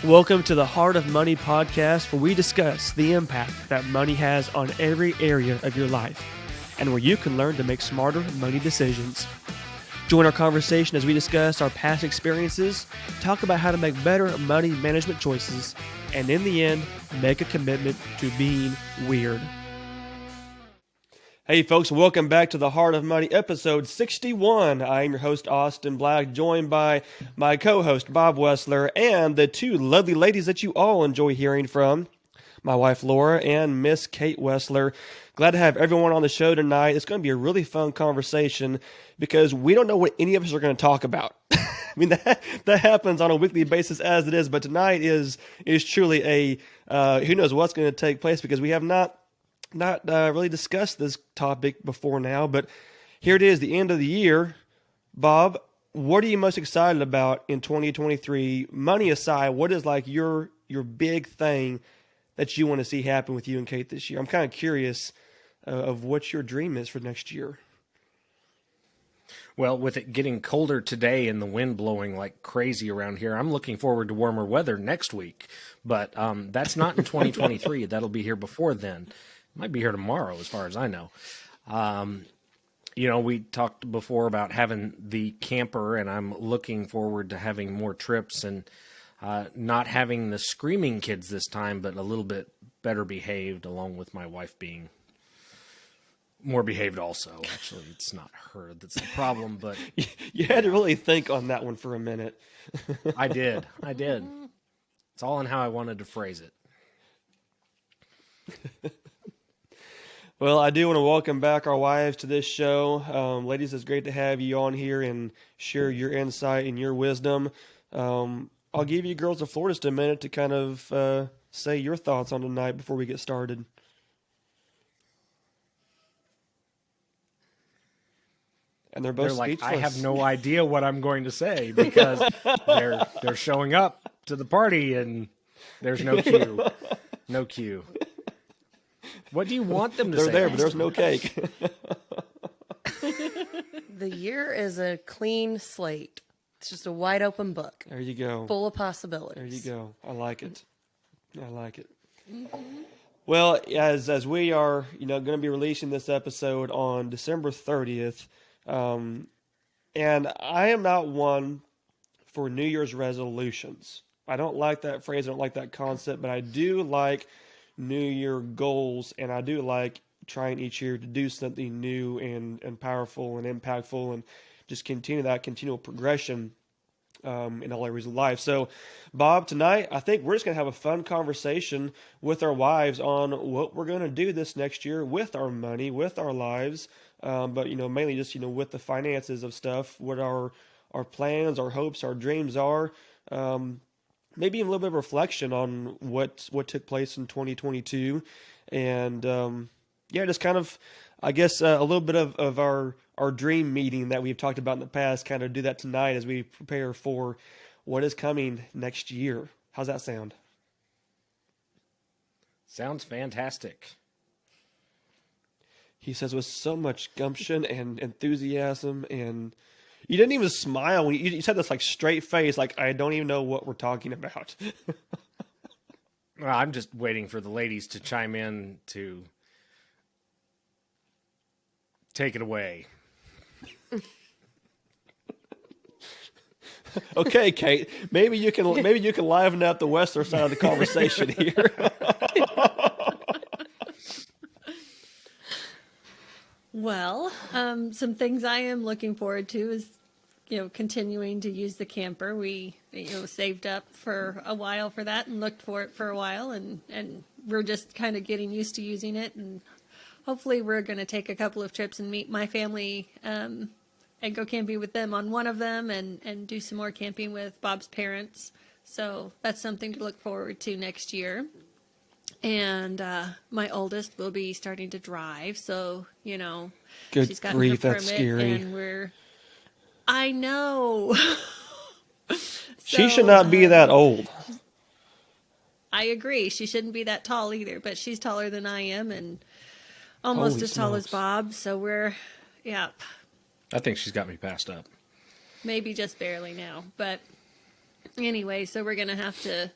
Welcome to the Heart of Money podcast, where we discuss the impact that money has on every area of your life and where you can learn to make smarter money decisions. Join our conversation as we discuss our past experiences, talk about how to make better money management choices, and in the end, make a commitment to being weird. Hey folks, welcome back to the Heart of Money, episode 61. I am your host, Austin Black, joined by my co-host, Bob Wessler, and the two lovely ladies that you all enjoy hearing from, my wife, Laura, and Miss Kate Wessler. Glad to have everyone on the show tonight. It's going to be a really fun conversation because we don't know what any of us are going to talk about. I mean, that happens on a weekly basis as it is, but tonight is truly a who knows what's going to take place because we have not really discussed this topic before now, but here it is, the end of the year. Bob, what are you most excited about in 2023? Money aside, what is like your big thing that you want to see happen with you and Kate this year? I'm kind of curious of what your dream is for next year. Well, with it getting colder today and the wind blowing like crazy around here, I'm looking forward to warmer weather next week. But that's not in 2023. That'll be here before then. Might be here tomorrow, as far as I know. We talked before about having the camper, and I'm looking forward to having more trips and not having the screaming kids this time, but a little bit better behaved, along with my wife being more behaved also. Actually, it's not her that's the problem, but... You had to really think on that one for a minute. I did. It's all in how I wanted to phrase it. Well, I do want to welcome back our wives to this show. Ladies, it's great to have you on here and share your insight and your wisdom. I'll give you girls the floor just a minute to kind of say your thoughts on tonight before we get started. And they're both like, speechless. I have no idea what I'm going to say because they're showing up to the party and there's no cue. No cue. What do you want them to say? They're there, but there's no cake. The year is a clean slate. It's just a wide open book. There you go. Full of possibilities. There you go. I like it. Mm-hmm. Well, as we are, going to be releasing this episode on December 30th, and I am not one for New Year's resolutions. I don't like that phrase. I don't like that concept, but I do like New Year goals, and I do like trying each year to do something new and powerful and impactful and just continue that continual progression in all areas of life. So, Bob, tonight, I think we're just going to have a fun conversation with our wives on what we're going to do this next year with our money, with our lives, but, mainly just, with the finances of stuff, what our plans, our hopes, our dreams are. Maybe even a little bit of reflection on what took place in 2022. And, just kind of, I guess, a little bit of our dream meeting that we've talked about in the past, kind of do that tonight as we prepare for what is coming next year. How's that sound? Sounds fantastic. He says with so much gumption and enthusiasm, and you didn't even smile when you said this like straight face, like I don't even know what we're talking about. Well, I'm just waiting for the ladies to chime in to take it away. Okay, Kate. Maybe you can liven up the Western side of the conversation here. Well, some things I am looking forward to is, continuing to use the camper. We, saved up for a while for that and looked for it for a while, and we're just kind of getting used to using it. And hopefully we're going to take a couple of trips and meet my family and go camping with them on one of them and do some more camping with Bob's parents. So that's something to look forward to next year. And my oldest will be starting to drive, so Good she's gotten grief, her that's permit, scary. and I know. She should not be that old. I agree. She shouldn't be that tall either, but she's taller than I am and almost Holy as tall as smokes. Bob. So we're, I think she's got me passed up. maybe just barely now, but anyway, so we're going to have to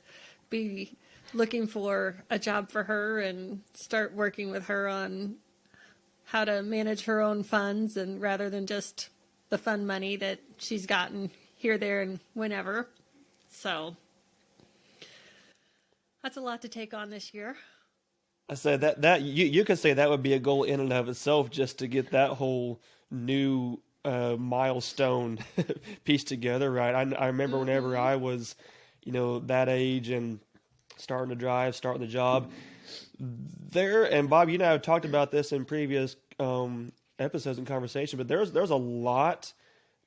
be looking for a job for her and start working with her on how to manage her own funds, and rather than just the fund money that she's gotten here, there, and whenever. So that's a lot to take on this year. I said that you could say that would be a goal in and of itself, just to get that whole new milestone pieced together, right? I remember whenever I was, that age and starting to drive, starting the job there. And Bob, you and I have talked about this in previous episodes and conversation, but there's a lot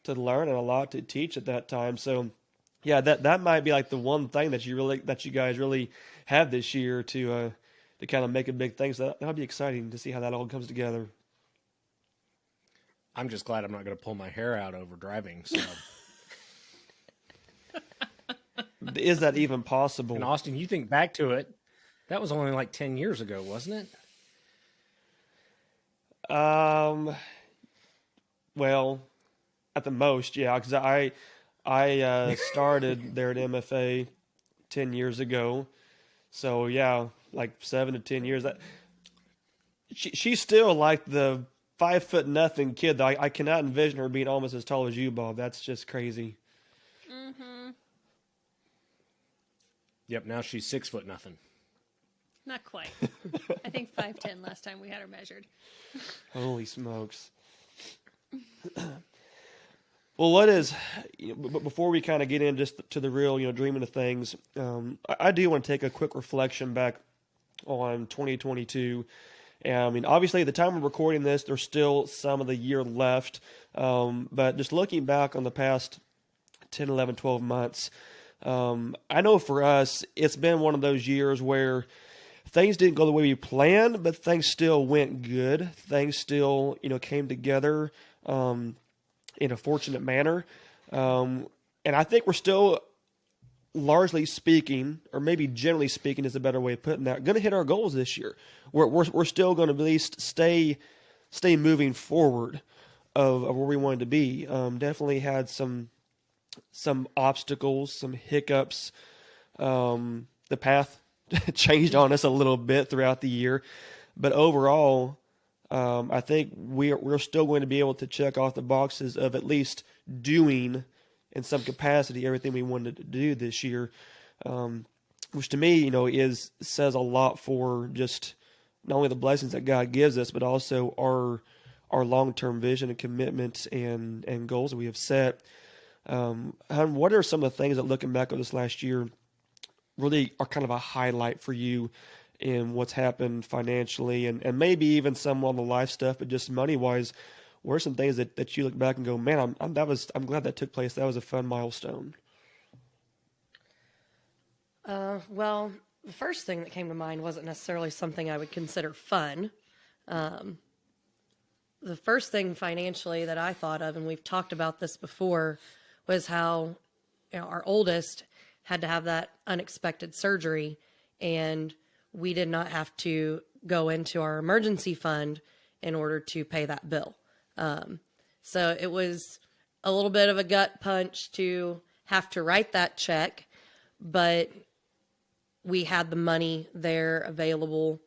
to learn and a lot to teach at that time. So yeah, that might be like the one thing that you guys really have this year to kind of make a big thing. So that'll be exciting to see how that all comes together. I'm just glad I'm not going to pull my hair out over driving. So, is that even possible? and Austin, you think back to it, that was only like 10 years ago, wasn't it? Well, at the most, yeah, because I started there at MFA 10 years ago, so yeah, like 7 to 10 years. She's still like the 5'0" kid. Though I cannot envision her being almost as tall as you, Bob. That's just crazy. Mm-hmm. Yep. Now she's 6'0". Not quite. I think 5'10" last time we had her measured. Holy smokes. Well, what is, before we kind of get in just to the real, dreaming of things, I do want to take a quick reflection back on 2022. And I mean, obviously, at the time of recording this, there's still some of the year left. But just looking back on the past 10, 11, 12 months, I know for us, it's been one of those years where things didn't go the way we planned, but things still went good. Things still, came together in a fortunate manner. And I think we're still, largely speaking, or maybe generally speaking is a better way of putting that, going to hit our goals this year. We're still going to at least stay moving forward of where we wanted to be. Definitely had some obstacles, some hiccups. The path changed on us a little bit throughout the year, but overall, I think we're still going to be able to check off the boxes of at least doing in some capacity everything we wanted to do this year, which to me, says a lot for just not only the blessings that God gives us, but also our long-term vision and commitment and goals that we have set. What are some of the things that, looking back on this last year, really are kind of a highlight for you in what's happened financially and maybe even some on the life stuff, but just money-wise? What are some things that you look back and go, man, I'm glad that took place. That was a fun milestone. Well, the first thing that came to mind wasn't necessarily something I would consider fun. The first thing financially that I thought of, and we've talked about this before, was how our oldest had to have that unexpected surgery, and we did not have to go into our emergency fund in order to pay that bill. So it was a little bit of a gut punch to have to write that check, but we had the money there available,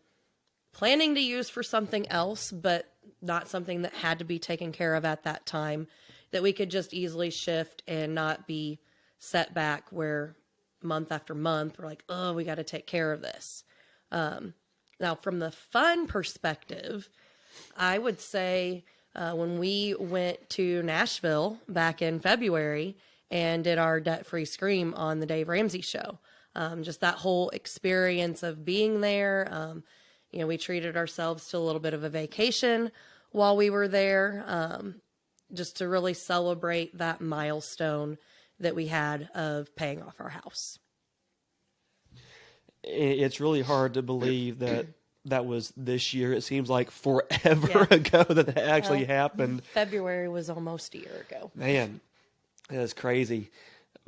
planning to use for something else, but not something that had to be taken care of at that time, that we could just easily shift and not be set back where month after month we're like, oh, we got to take care of this. Now, from the fun perspective, I would say when we went to Nashville back in February and did our debt-free scream on the Dave Ramsey show, just that whole experience of being there, we treated ourselves to a little bit of a vacation while we were there, just to really celebrate that milestone that we had of paying off our house. It's really hard to believe that was this year. It seems like forever ago that actually happened. February was almost a year ago. Man, that's crazy.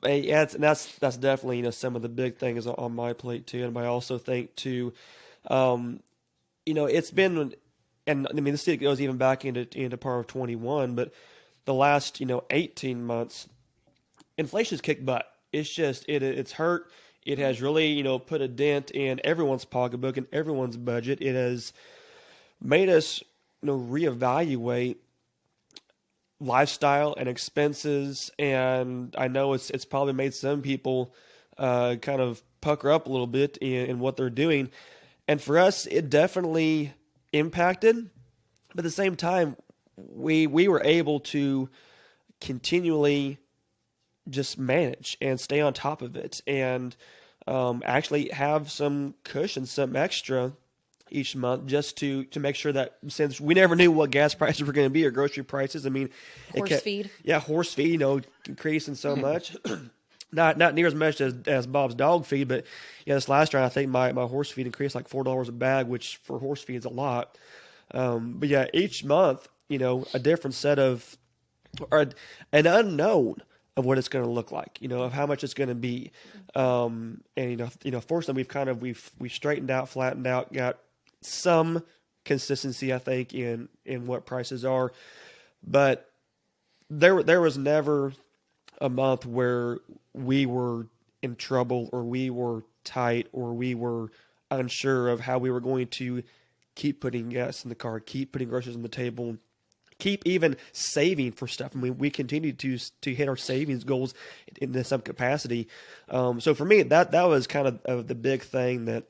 Yeah, that's definitely some of the big things on my plate too. And I also think too, it's been, and I mean this goes even back into part of 21, but the last 18 months, inflation's kicked butt. it's just it's hurt. It has really, put a dent in everyone's pocketbook and everyone's budget. It has made us, reevaluate lifestyle and expenses, and I know it's probably made some people kind of pucker up a little bit in what they're doing. And for us, it definitely impacted, but at the same time, we were able to continually just manage and stay on top of it, and actually have some cushion, some extra each month, just to make sure that, since we never knew what gas prices were going to be or grocery prices. I mean, Horse feed. Yeah, horse feed, increasing so much. Not near as much as Bob's dog feed, but this last round I think my horse feed increased like $4 a bag, which for horse feed is a lot. But yeah, each month, a different set of, or an unknown of what it's going to look like, of how much it's going to be. And fortunately we've straightened out, flattened out, got some consistency, I think, in what prices are. But there was never a month where we were in trouble, or we were tight, or we were unsure of how we were going to keep putting gas in the car, keep putting groceries on the table, keep even saving for stuff. I mean, we continued to hit our savings goals in some capacity. So for me, that was kind of the big thing that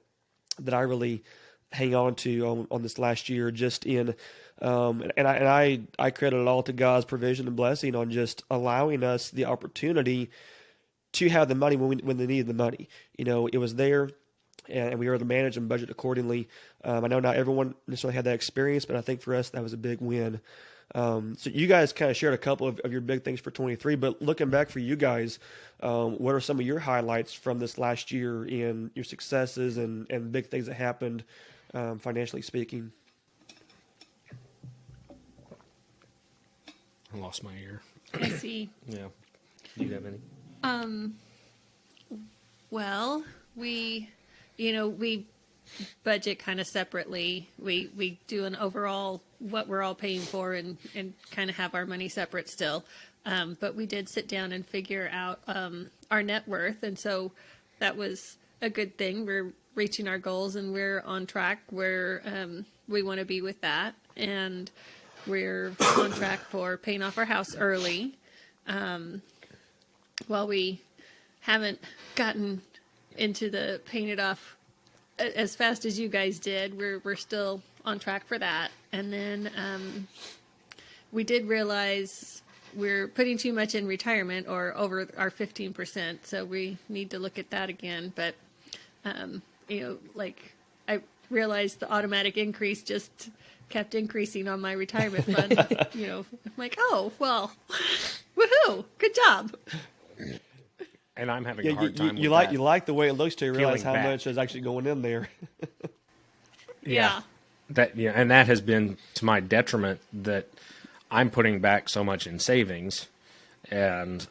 I really hang on to on this last year, just in, and I credit it all to God's provision and blessing on just allowing us the opportunity to have the money when they needed the money. It was there, and we were able to manage and budget accordingly. I know not everyone necessarily had that experience, but I think for us that was a big win. So you guys kind of shared a couple of your big things for 23, but looking back for you guys, what are some of your highlights from this last year in your successes and big things that happened, financially speaking? I lost my ear. I see. Yeah. Do you have any? Well, we budget kind of separately. We do an overall what we're all paying for and kind of have our money separate still. But we did sit down and figure out our net worth, and so that was a good thing. We're reaching our goals, and we're on track where we want to be with that, and we're on track for paying off our house early. While we haven't gotten into the paying it off as fast as you guys did, we're still on track for that. And then we did realize we're putting too much in retirement, or over our 15%, so we need to look at that again. But I realized the automatic increase just kept increasing on my retirement fund. I'm like, oh well, woohoo, good job. And I'm having a hard time with you that. like the way it looks to you, realize Peeling how back. much is actually going in there. Yeah. And that has been to my detriment, that I'm putting back so much in savings and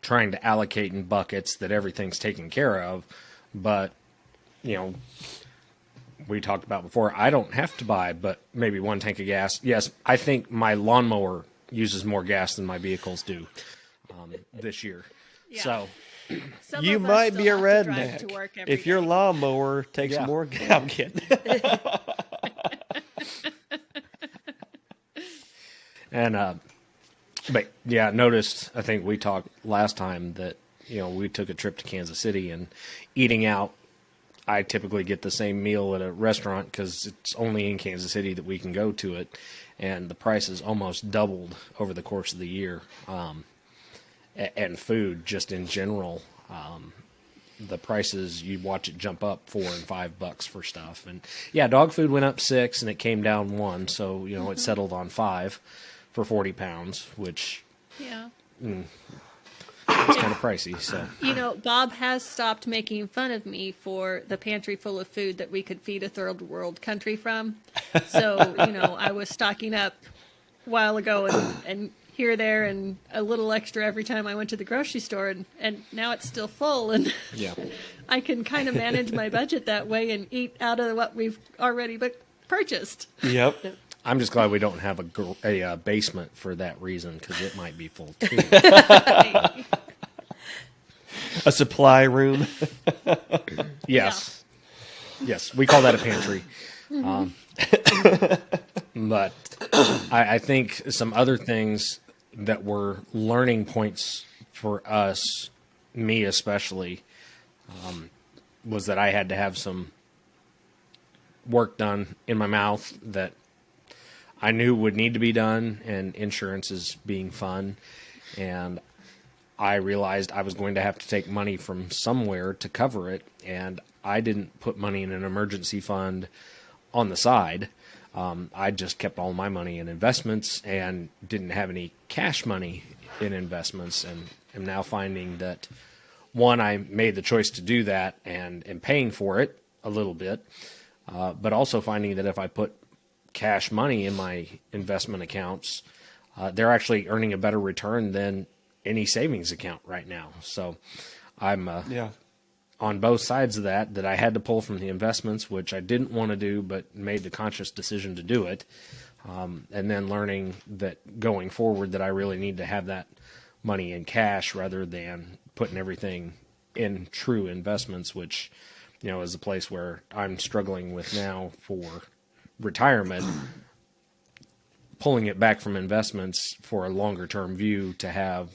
trying to allocate in buckets that everything's taken care of. But, we talked about before, I don't have to buy but maybe one tank of gas. Yes, I think my lawnmower uses more gas than my vehicles do this year. Yeah. So Some You of us might still be a have to drive to redneck work every if your day. lawnmower takes Yeah. more. I'm kidding. And, but yeah, noticed, I think we talked last time that, we took a trip to Kansas City, and eating out, I typically get the same meal at a restaurant because it's only in Kansas City that we can go to it. And the prices almost doubled over the course of the year. And food just in general, the prices, you watch it jump up $4 and $5 for stuff. And yeah, dog food went up $6 and it came down $1. So, it settled on $5 for 40 pounds, which Yeah. is kind of pricey. So Bob has stopped making fun of me for the pantry full of food that we could feed a third world country from. So, I was stocking up a while ago and here, there, and a little extra every time I went to the grocery store, and now it's still full, and yeah. I can kind of manage my budget that way and eat out of what we've already purchased. Yep. I'm just glad we don't have a basement for that reason, because it might be full too. A supply room. Yes. Yes, we call that a pantry. But I think some other things that were learning points for us, me especially, was that I had to have some work done in my mouth that I knew would need to be done, and insurance is being fun. And I realized I was going to have to take money from somewhere to cover it, and I didn't put money in an emergency fund on the side. I just kept all my money in investments and didn't have any cash money in investments, and am now finding that, one, I made the choice to do that and am paying for it a little bit, but also finding that if I put cash money in my investment accounts, they're actually earning a better return than any savings account right now. So I'm Yeah. on both sides of that I had to pull from the investments, which I didn't want to do, but made the conscious decision to do it. And then learning that going forward that I really need to have that money in cash rather than putting everything in true investments, which, is a place where I'm struggling with now for retirement, pulling it back from investments for a longer term view to have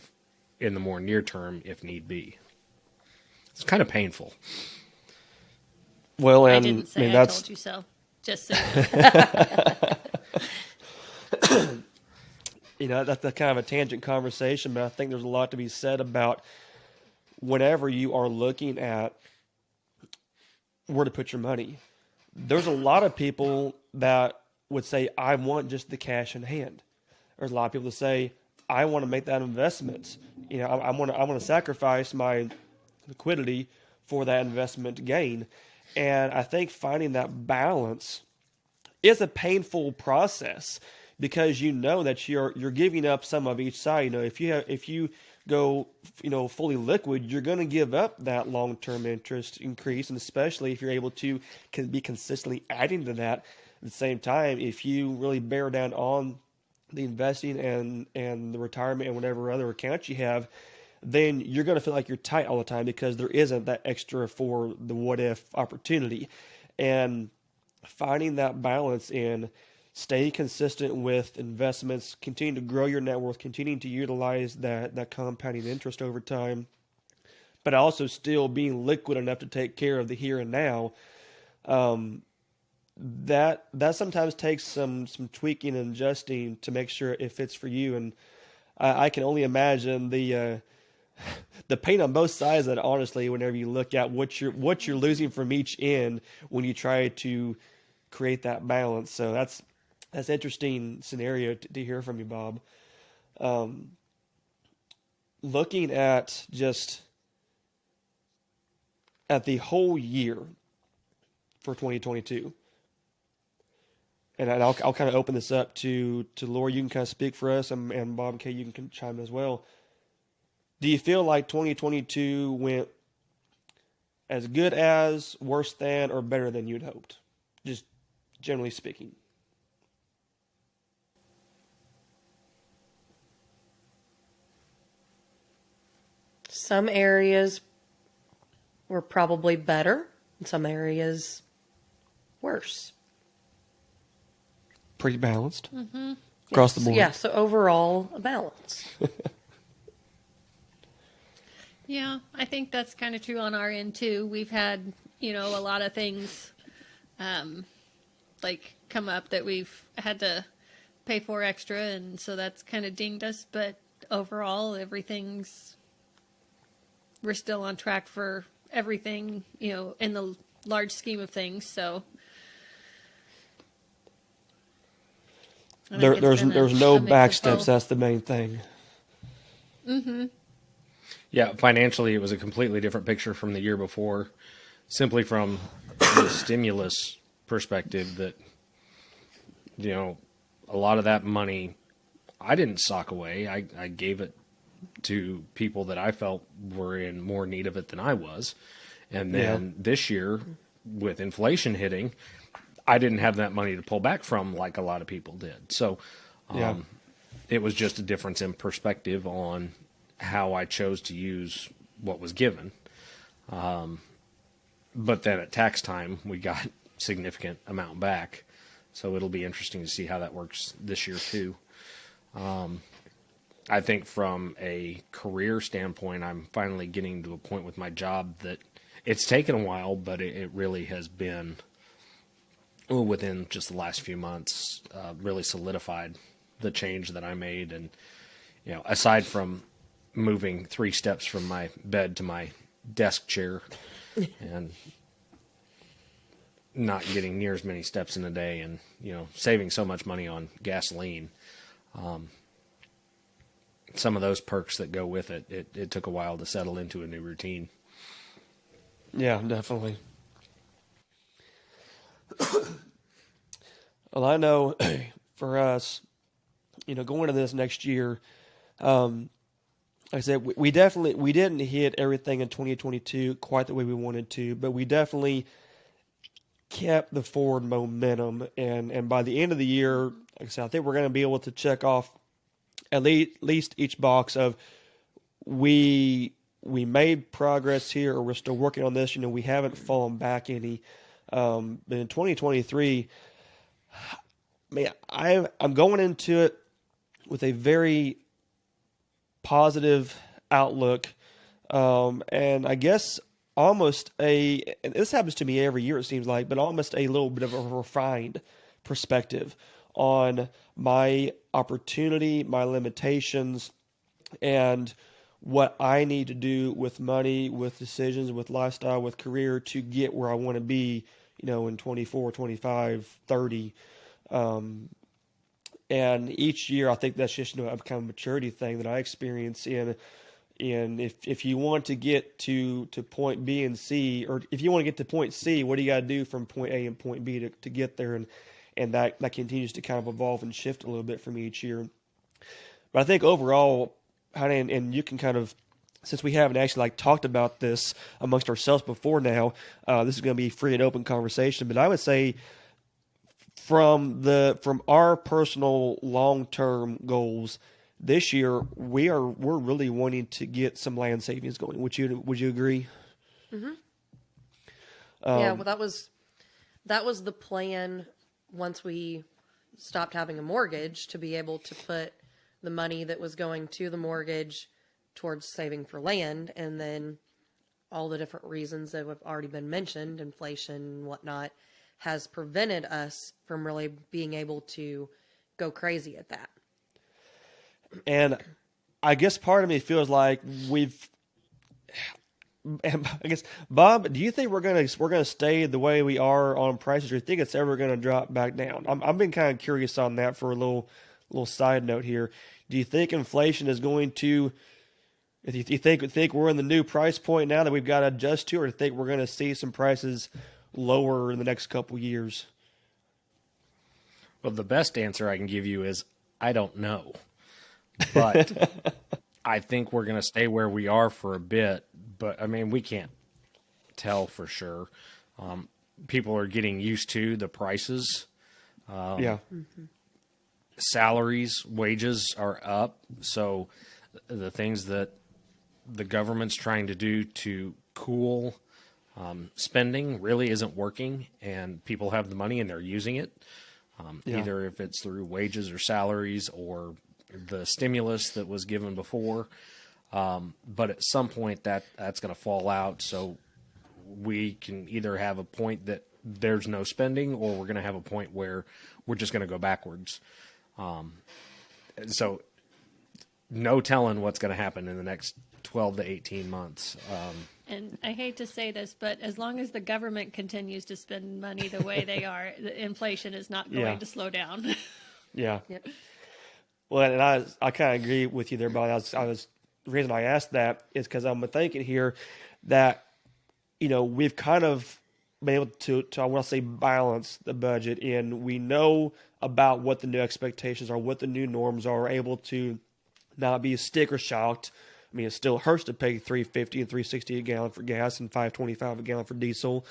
in the more near term if need be. It's kind of painful. Well, I and didn't say I that's told you so. Just so you know. That's kind of a tangent conversation, but I think there's a lot to be said about whenever you are looking at where to put your money. There's a lot of people that would say, I want just the cash in hand. There's a lot of people that say, I want to make that investment. I want to sacrifice my liquidity for that investment gain. And I think finding that balance is a painful process, because that you're giving up some of each side. If you go fully liquid, you're going to give up that long-term interest increase, and especially if you're able to be consistently adding to that. At the same time, if you really bear down on the investing and the retirement and whatever other accounts you have, then you're going to feel like you're tight all the time because there isn't that extra for the what if opportunity. And finding that balance in staying consistent with investments, continue to grow your net worth, continuing to utilize that compounding interest over time, but also still being liquid enough to take care of the here and now. That sometimes takes some tweaking and adjusting to make sure it fits for you. And I can only imagine the pain on both sides of that, honestly, whenever you look at what you're losing from each end when you try to create that balance. So that's an interesting scenario to hear from you, Bob. Looking at the whole year for 2022, and I'll kind of open this up to Laura. You can kind of speak for us, and Bob and Kay, you can chime in as well. Do you feel like 2022 went as good as, worse than, or better than you'd hoped? Just generally speaking. Some areas were probably better, and some areas worse. Pretty balanced across the board. Yeah, so overall, a balance. yeah, I think that's kind of true on our end too. We've had a lot of things like come up that we've had to pay for extra, and so that's kind of dinged us. But overall, we're still on track for everything, in the large scheme of things. So there's no a mix back of steps. both. That's the main thing. Yeah, financially, it was a completely different picture from the year before, simply from the stimulus perspective that, a lot of that money I didn't sock away. I gave it to people that I felt were in more need of it than I was. And then this year, with inflation hitting, I didn't have that money to pull back from like a lot of people did. So it was just a difference in perspective on how I chose to use what was given. But then at tax time, we got significant amount back. So it'll be interesting to see how that works this year too. I think from a career standpoint, I'm finally getting to a point with my job that it's taken a while, but it really has been within just the last few months, really solidified the change that I made. And, aside from moving 3 steps from my bed to my desk chair and not getting near as many steps in a day and, saving so much money on gasoline, some of those perks that go with it, it took a while to settle into a new routine. Yeah, definitely. Well, I know for us, going into this next year, like I said, we didn't hit everything in 2022 quite the way we wanted to, but we definitely kept the forward momentum. And by the end of the year, like I said, I think we're going to be able to check off at least each box of we made progress here, or we're still working on this. We haven't fallen back any. But in 2023, man, I'm going into it with a very positive outlook, and I guess almost and this happens to me every year, it seems like, but almost a little bit of a refined perspective on my opportunity, my limitations, and what I need to do with money, with decisions, with lifestyle, with career to get where I want to be, in 24, 25, 30. And each year, I think that's just a kind of maturity thing that I experience in. And if you want to get to point B and C, or if you want to get to point C, what do you got to do from point A and point B to get there? And that continues to kind of evolve and shift a little bit from each year. But I think overall, and you can kind of, since we haven't actually talked about this amongst ourselves before now, this is going to be free and open conversation. But I would say from our personal long-term goals this year, we're really wanting to get some land savings going. Would you agree? Mm-hmm. Yeah, well, that was the plan once we stopped having a mortgage, to be able to put the money that was going to the mortgage towards saving for land, and then all the different reasons that have already been mentioned, inflation and whatnot, has prevented us from really being able to go crazy at that. And I guess part of me feels like I guess, Bob, do you think we're gonna stay the way we are on prices, or do you think it's ever gonna drop back down? I've been kind of curious on that for a little side note here. Do you think inflation is going to? If you think we're in the new price point now that we've got to adjust to, or do you think we're going to see some prices lower in the next couple years? Well, the best answer I can give you is I don't know. But I think we're going to stay where we are for a bit. But, I mean, we can't tell for sure. People are getting used to the prices. Yeah. Salaries, wages are up. So the things that the government's trying to do to cool spending really isn't working, and people have the money and they're using it. Either if it's through wages or salaries or the stimulus that was given before. But at some point that's going to fall out. So we can either have a point that there's no spending, or we're going to have a point where we're just going to go backwards. So no telling what's going to happen in the next 12 to 18 months. And I hate to say this, but as long as the government continues to spend money the way they are, the inflation is not going to slow down. Yeah. Yep. Well, and I kind of agree with you there, but the reason I asked that is because I'm thinking here that, we've kind of been able to I want to say balance the budget, and we know about what the new expectations are, what the new norms are, able to not be sticker shocked. I mean, it still hurts to pay $3.50 and $3.60 a gallon for gas and $5.25 a gallon for diesel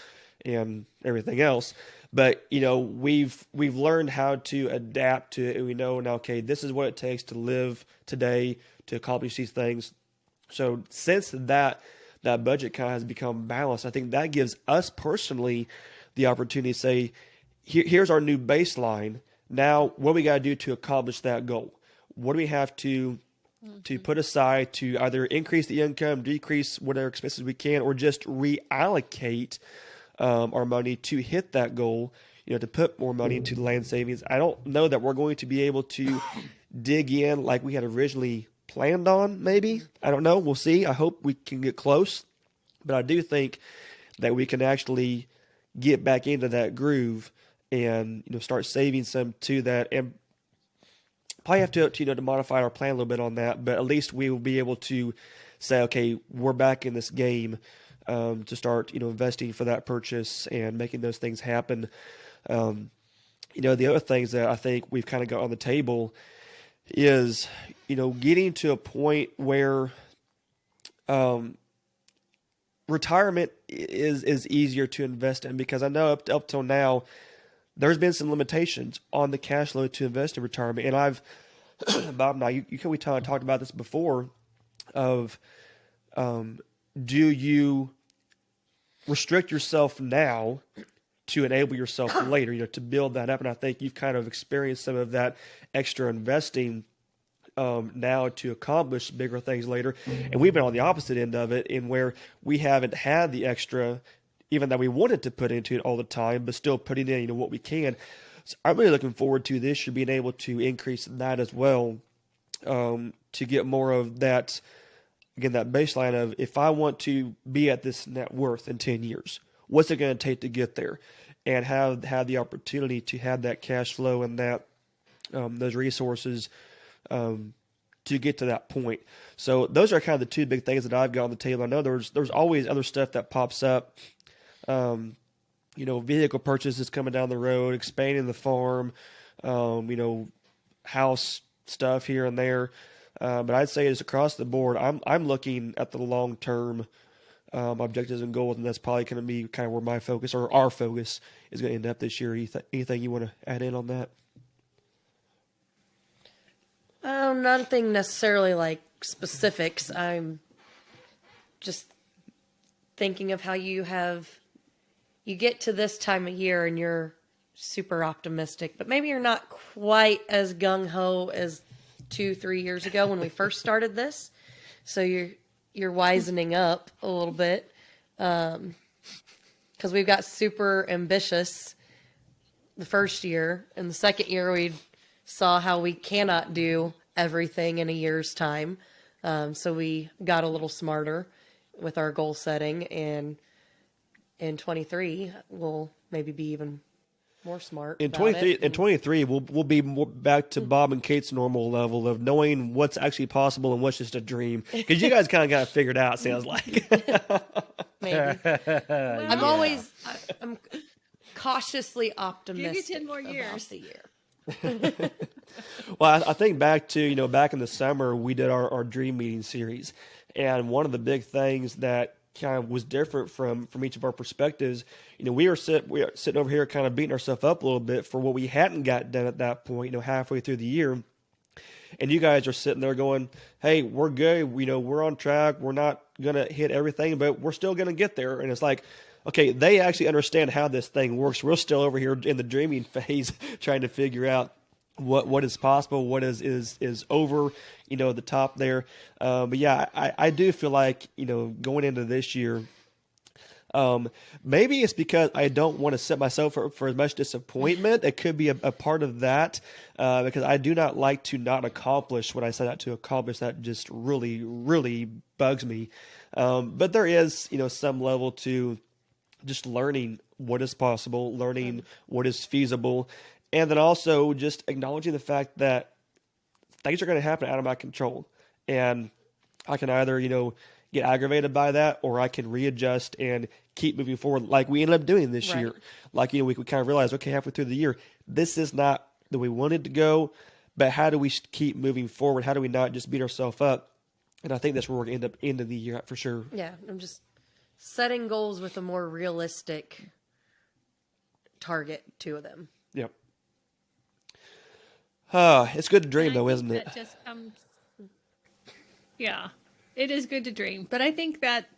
and everything else. But we've learned how to adapt to it, and we know now, okay, this is what it takes to live today, to accomplish these things. So since that budget kind of has become balanced, I think that gives us personally the opportunity to say, here's our new baseline. Now, what do we got to do to accomplish that goal? What do we have to put aside to either increase the income, decrease whatever expenses we can, or just reallocate our money to hit that goal, to put more money into the land savings. I don't know that we're going to be able to dig in like we had originally planned on, maybe. I don't know. We'll see. I hope we can get close. But I do think that we can actually get back into that groove and start saving some to that, and probably have to modify our plan a little bit on that, but at least we will be able to say, okay, we're back in this game, to start investing for that purchase and making those things happen. The other things that I think we've kind of got on the table is getting to a point where retirement is easier to invest in, because I know up till now there's been some limitations on the cash flow to invest in retirement. And I've, Bob and I, we talked about this before of, do you restrict yourself now to enable yourself later, to build that up? And I think you've kind of experienced some of that extra investing now to accomplish bigger things later. And we've been on the opposite end of it, in where we haven't had the extra, even though we wanted to put into it all the time, but still putting in, what we can. So I'm really looking forward to this year being able to increase that as well, to get more of that, again, that baseline of, if I want to be at this net worth in 10 years, what's it going to take to get there? And have the opportunity to have that cash flow and that those resources to get to that point. So those are kind of the two big things that I've got on the table. I know there's always other stuff that pops up. Vehicle purchases coming down the road, expanding the farm, house stuff here and there. But I'd say it's across the board. I'm looking at the long term objectives and goals, and that's probably going to be kind of where my focus, or our focus, is going to end up this year. Anything you want to add in on that? Nothing necessarily like specifics. I'm just thinking of how you get to this time of year and you're super optimistic, but maybe you're not quite as gung-ho as 2-3 years ago when we first started this. So you're wisening up a little bit, because we've got super ambitious the first year, and the second year we saw how we cannot do everything in a year's time. So we got a little smarter with our goal setting, and in 23 we'll maybe be even more smart. In 23, we'll be more back to Bob and Kate's normal level of knowing what's actually possible and what's just a dream. Because you guys kind of got it figured out, sounds like. Maybe. I'm cautiously optimistic. Give you 10 more years. About the year. Well, I think back to, back in the summer, we did our dream meeting series. And one of the big things that kind of was different from each of our perspectives, we are sitting over here kind of beating ourselves up a little bit for what we hadn't got done at that point, halfway through the year. And you guys are sitting there going, hey, we're good. We're on track. We're not going to hit everything, but we're still going to get there. And it's like, okay, they actually understand how this thing works. We're still over here in the dreaming phase trying to figure out what is possible, what is over, the top there. But yeah, I do feel like, going into this year, maybe it's because I don't want to set myself for as much disappointment. It could be a part of that, because I do not like to not accomplish what I set out to accomplish. That just really, really bugs me. But there is, some level to just learning what is possible, learning what is feasible, and then also just acknowledging the fact that things are going to happen out of my control. And I can either, get aggravated by that, or I can readjust and keep moving forward like we ended up doing this year. Like, we kind of realized, okay, halfway through the year, this is not the way we wanted to go, but how do we keep moving forward? How do we not just beat ourselves up? And I think that's where we're going to end up end of the year for sure. Yeah, I'm just setting goals with a more realistic target to them. Yep. It's good to dream, though, isn't it? That just comes, yeah. it is good to dream, but I think that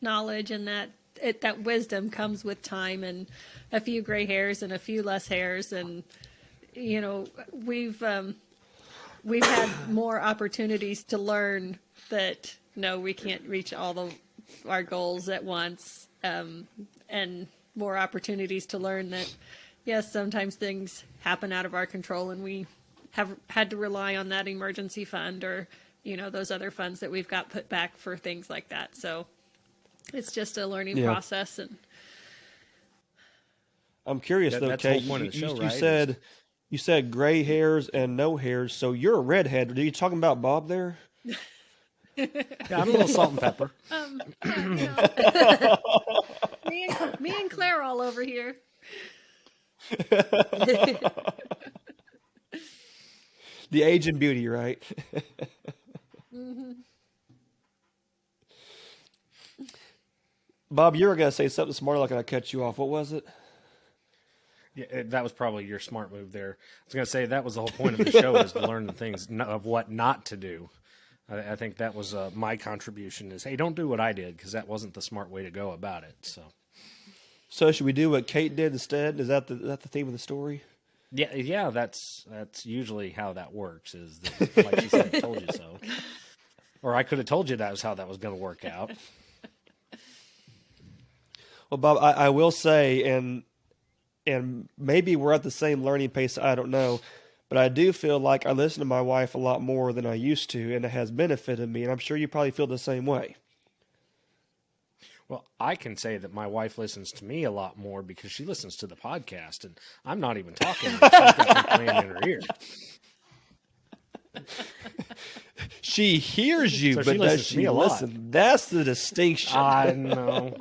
knowledge and that wisdom comes with time and a few gray hairs and a few less hairs, and we've had more opportunities to learn that no, we can't reach our goals at once, and more opportunities to learn that yes, sometimes things happen out of our control, and we have had to rely on that emergency fund or those other funds that we've got put back for things like that. So it's just a learning process. And I'm curious though, that's the Kate. whole point of the show, You right? you said gray hairs and no hairs, so you're a redhead. Are you talking about Bob there? Yeah, I'm a little salt and pepper. me and Claire all over here. The age and beauty, right? Mm-hmm. Bob, you were gonna say something smart, like I cut you off. What was it? Yeah, that was probably your smart move there. I was going to say that was the whole point of the show is to learn the things of what not to do. I think that was my contribution is, hey, don't do what I did because that wasn't the smart way to go about it. So should we do what Kate did instead? Is that the theme of the story? Yeah, that's usually how that works. Is that, like you said, I told you so, or I could have told you that was how that was going to work out. Well, Bob, I will say, and maybe we're at the same learning pace. I don't know, but I do feel like I listen to my wife a lot more than I used to, and it has benefited me. And I'm sure you probably feel the same way. Well, I can say that my wife listens to me a lot more because she listens to the podcast, and I'm not even talking. She's got me playing in her ear. She hears you, So but she does listens to she me a lot. listen? That's the distinction. I know.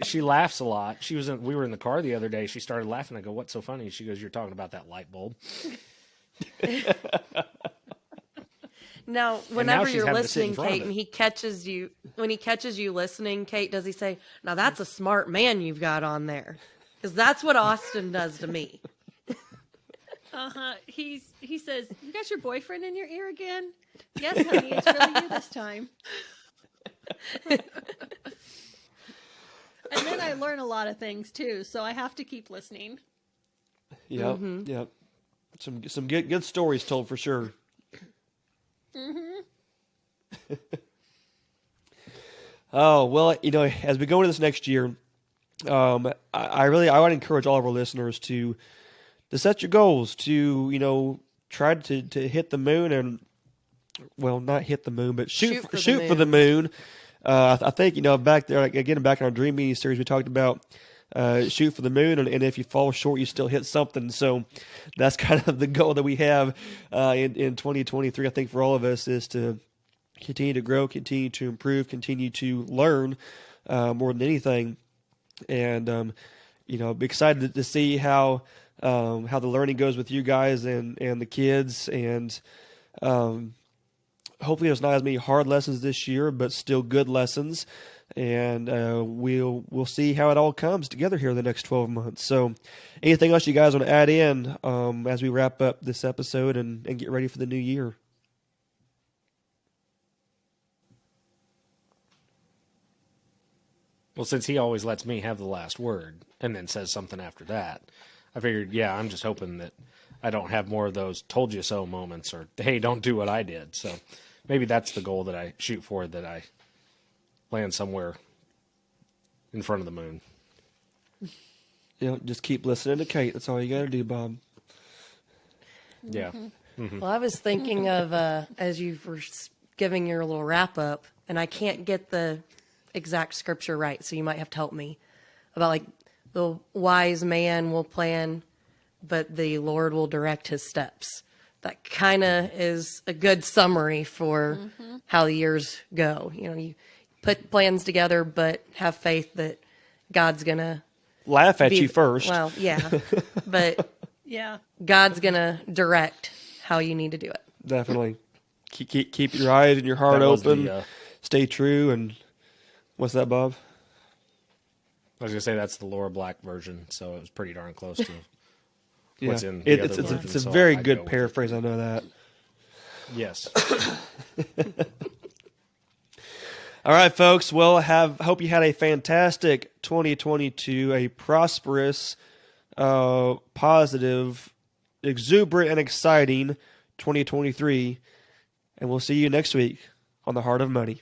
She laughs a lot. We were in the car the other day. She started laughing. I go, "What's so funny?" She goes, "You're talking about that light bulb." Now, whenever she's you're having to sit in listening, front of Kate, it. and when he catches you listening, Kate, does he say, "Now that's a smart man you've got on there"? Because that's what Austin does to me. He says, "You got your boyfriend in your ear again?" Yes, honey, it's really you this time. And then I learn a lot of things too, so I have to keep listening. Yep, yep. Some good stories told for sure. Oh well, as we go into this next year, I would encourage all of our listeners to set your goals, to try to hit the moon, and well, not hit the moon, but shoot for the moon. I think back there, again, back in our Dream Meeting series, we talked about shoot for the moon, and if you fall short, you still hit something. So that's kind of the goal that we have in 2023. I think for all of us is to continue to grow, continue to improve, continue to learn more than anything, and be excited to see how the learning goes with you guys and the kids, and hopefully there's not as many hard lessons this year, but still good lessons. And we'll see how it all comes together here in the next 12 months. So anything else you guys want to add in as we wrap up this episode and get ready for the new year? Well, since he always lets me have the last word and then says something after that, I figured, I'm just hoping that I don't have more of those told you so moments or, hey, don't do what I did. So maybe that's the goal that I shoot for, that I land somewhere in front of the moon. Just keep listening to Kate. That's all you got to do, Bob. Yeah. Well, I was thinking of, as you were giving your little wrap up, and I can't get the exact scripture right, so you might have to help me, about like the wise man will plan, but the Lord will direct his steps. That kind of is a good summary for how the years go. You put plans together, but have faith that God's going to Laugh at you first. Well, yeah, but Yeah. God's going to direct how you need to do it. Definitely. Keep your eyes and your heart That was open. the, Stay true. And what's that, Bob? I was going to say that's the Laura Black version, so it was pretty darn close to Yeah. what's in the It's other a version, so very I'd go good with it. paraphrase. I know that. Yes. All right, folks. Well, hope you had a fantastic 2022, a prosperous, positive, exuberant, and exciting 2023. And we'll see you next week on The Heart of Money.